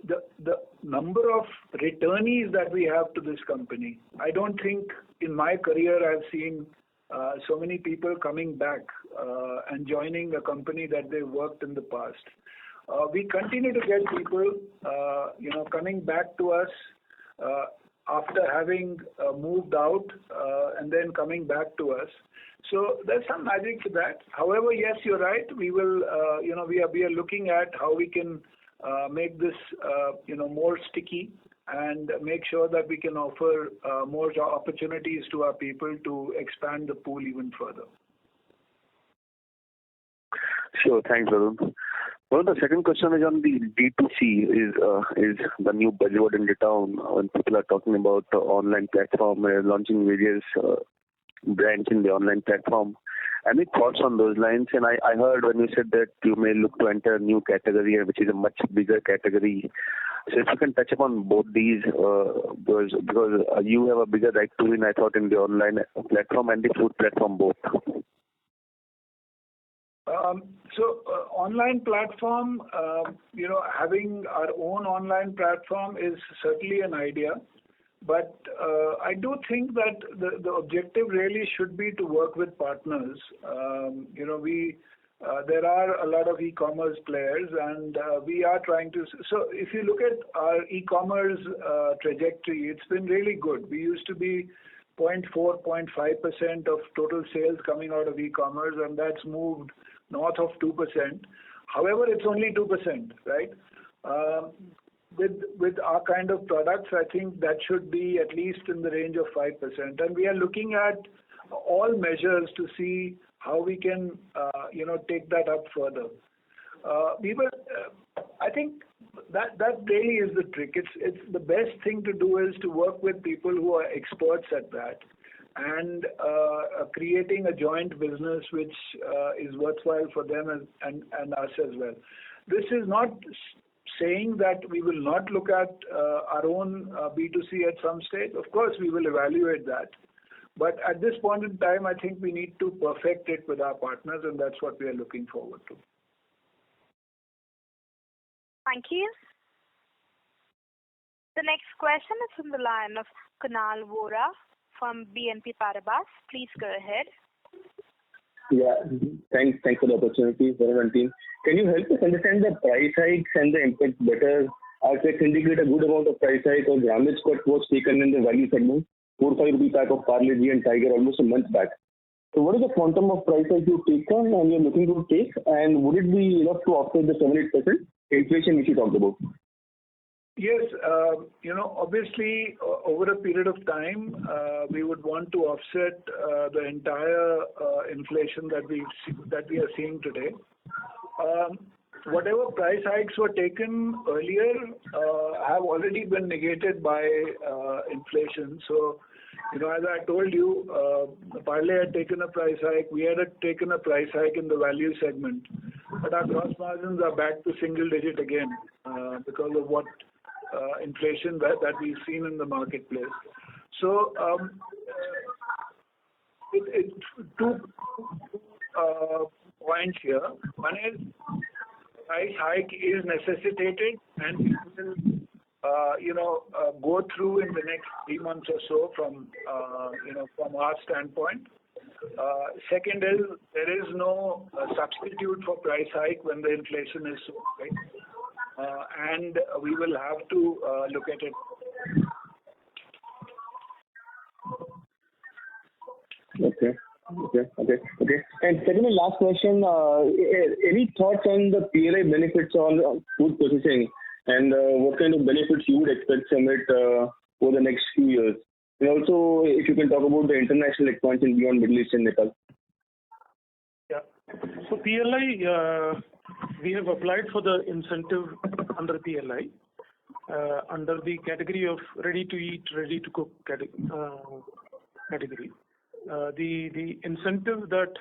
The number of returnees that we have to this company, I don't think in my career I've seen so many people coming back and joining a company that they worked in the past. We continue to get people, coming back to us after having moved out and then coming back to us. So there's some magic to that. However, yes, you're right. We will, we are looking at how we can make this, more sticky and make sure that we can offer more opportunities to our people to expand the pool even further. Sure, thanks, Varun. Well, the second question is on the D2C is the new buzzword in the town when people are talking about the online platform, launching various brands in the online platform. Any thoughts on those lines? And I heard when you said that you may look to enter a new category, which is a much bigger category. So if you can touch upon both these, because you have a bigger right to win, I thought, in the online platform and the food platform both. Online platform, having our own online platform is certainly an idea. But I do think that the objective really should be to work with partners. There are a lot of e-commerce players, and we are trying to. So if you look at our e-commerce trajectory, it's been really good. We used to be 0.5% of total sales coming out of e-commerce, and that's moved north of 2%. However, it's only 2%, right? With our kind of products, I think that should be at least in the range of 5%. And we are looking at all measures to see how we can, take that up further. I think that really is the trick. It's the best thing to do is to work with people who are experts at that, and creating a joint business which is worthwhile for them and us as well. This is not saying that we will not look at our own B2C at some stage. Of course, we will evaluate that. But at this point in time, I think we need to perfect it with our partners, and that's what we are looking forward to. Thank you. The next question is from the line of Kunal Vora from BNP Paribas. Please go ahead. Yeah, thanks for the opportunity, Varun and team. Can you help us understand the price hikes and the impact better? Our checks indicate a good amount of price hike or grammage cut was taken in the value segment, 4-5 rupee pack of Parle-G and Tiger almost a month back. So what is the quantum of price hike you've taken and you're looking to take, and would it be enough to offset the 7-8% inflation which you talked about? Yes, obviously over a period of time, we would want to offset the entire inflation that we are seeing today. Whatever price hikes were taken earlier have already been negated by inflation. So, as I told you, Parle had taken a price hike. We had taken a price hike in the value segment, but our gross margins are back to single digit again because of what inflation that we've seen in the marketplace. So, two points here. One is price hike is necessitated, and we will, go through in the next 3 months or so from our standpoint. Second is there is no substitute for price hike when the inflation is so high, and we will have to look at it. Okay. And secondly, last question, any thoughts on the PLI benefits on food processing, and what kind of benefits you would expect from it over the next few years? And also, if you can talk about the international expansion beyond Middle East and Nepal. Yeah. So PLI, we have applied for the incentive under PLI, under the category of ready-to-eat, ready-to-cook category. The incentive that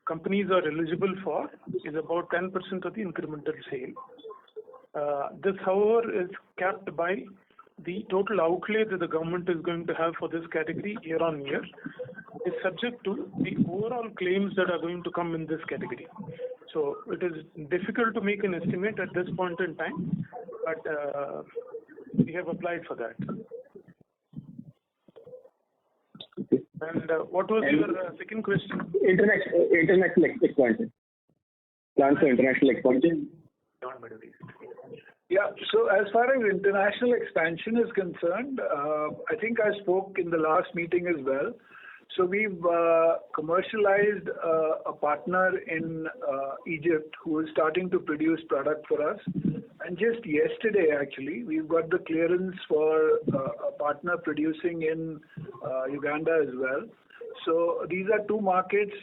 companies are eligible for is about 10% of the incremental sale. This, however, is capped by the total outlay that the government is going to have for this category year on year. It's subject to the overall claims that are going to come in this category. So it is difficult to make an estimate at this point in time, but we have applied for that. And what was your second question? International expansion. Plans for international expansion? Yeah, so as far as international expansion is concerned, I think I spoke in the last meeting as well. So we've commercialized a partner in Egypt who is starting to produce product for us. And just yesterday, actually, we've got the clearance for a partner producing in Uganda as well. So these are two markets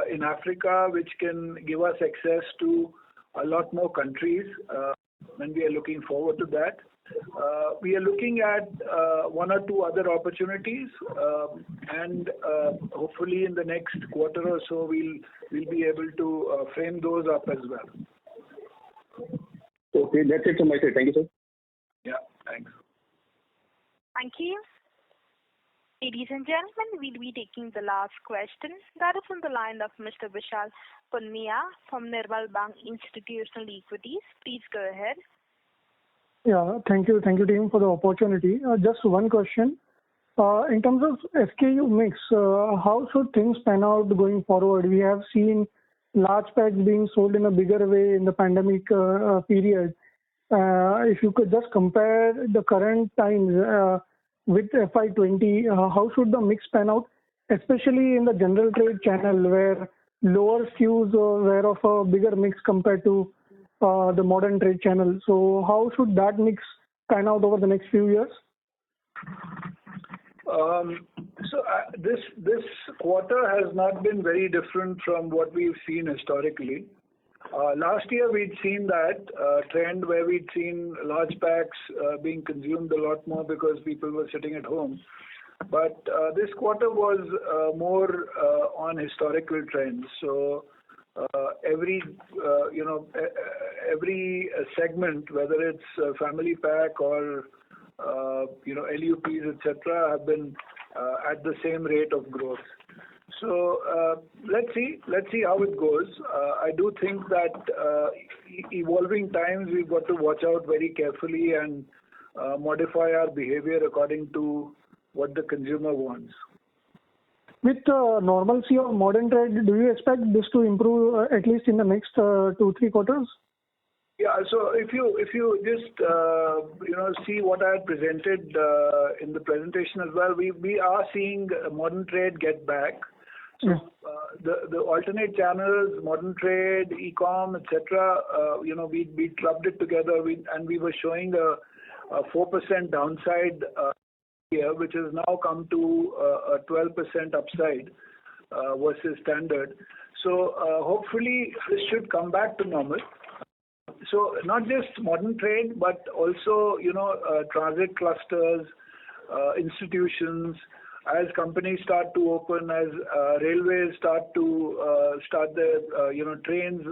in Africa which can give us access to a lot more countries, and we are looking forward to that. We are looking at 1 or 2 other opportunities, and hopefully in the next quarter or so we'll be able to frame those up as well. Okay, that's it from my side. Thank you, sir. Yeah, thanks. Thank you. Ladies and gentlemen, we'll be taking the last question. That is on the line of Mr. Vishal Punmiya from Nirmal Bang Institutional Equities. Please go ahead. Yeah, thank you team for the opportunity. Just one question. In terms of SKU mix, how should things pan out going forward? We have seen large packs being sold in a bigger way in the pandemic period. If you could just compare the current times with FY20, how should the mix pan out, especially in the general trade channel where lower SKUs were of a bigger mix compared to the modern trade channel. So how should that mix pan out over the next few years? This quarter has not been very different from what we've seen historically. Last year we'd seen that trend where we'd seen large packs being consumed a lot more because people were sitting at home. But this quarter was more on historical trends. So every every segment, whether it's family pack or LUPs, etc., have been at the same rate of growth. So let's see how it goes. I do think that evolving times, we've got to watch out very carefully and modify our behavior according to what the consumer wants. With normalcy of modern trade, do you expect this to improve at least in the next 2-3 quarters? Yeah. So if you just see what I had presented in the presentation as well, we are seeing modern trade get back. So the alternate channels, modern trade, e-com, etc. We clubbed it together, and we were showing a 4% downside here, which has now come to a 12% upside versus standard. So hopefully this should come back to normal. So not just modern trade, but also transit clusters, institutions. As companies start to open, as railways start their trains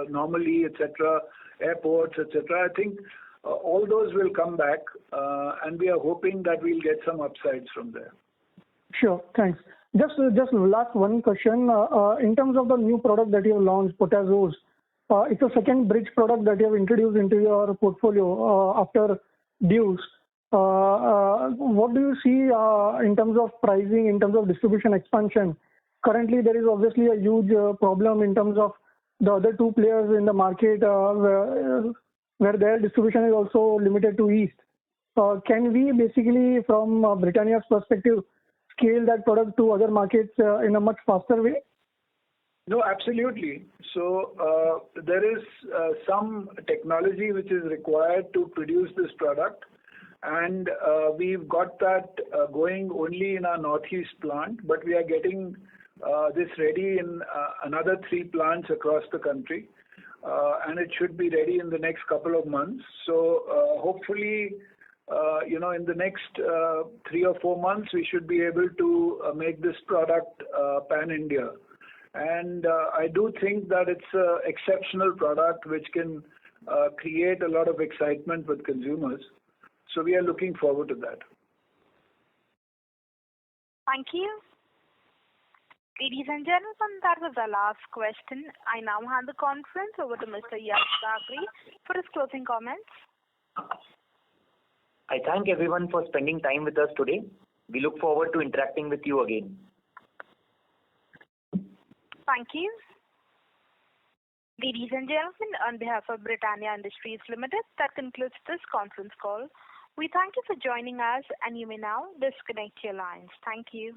normally, etc., airports, etc. I think all those will come back, and we are hoping that we'll get some upsides from there. Sure, thanks. Just last one question. In terms of the new product that you have launched, Potazos, it's a second bridge product that you have introduced into your portfolio after Dews. What do you see in terms of pricing, in terms of distribution expansion? Currently, there is obviously a huge problem in terms of the other two players in the market where their distribution is also limited to East. Can we basically, from Britannia's perspective, scale that product to other markets in a much faster way? No, absolutely. So there is some technology which is required to produce this product, and we've got that going only in our Northeast plant, but we are getting this ready in another 3 plants across the country, and it should be ready in the next couple of months. So hopefully, in the next 3 or 4 months, we should be able to make this product pan-India. And I do think that it's an exceptional product which can create a lot of excitement with consumers. So we are looking forward to that. Thank you. Ladies and gentlemen, that was our last question. I now hand the conference over to Mr. Yash Dagri for his closing comments. I thank everyone for spending time with us today. We look forward to interacting with you again. Thank you. Ladies and gentlemen, on behalf of Britannia Industries Limited, that concludes this conference call. We thank you for joining us, and you may now disconnect your lines. Thank you.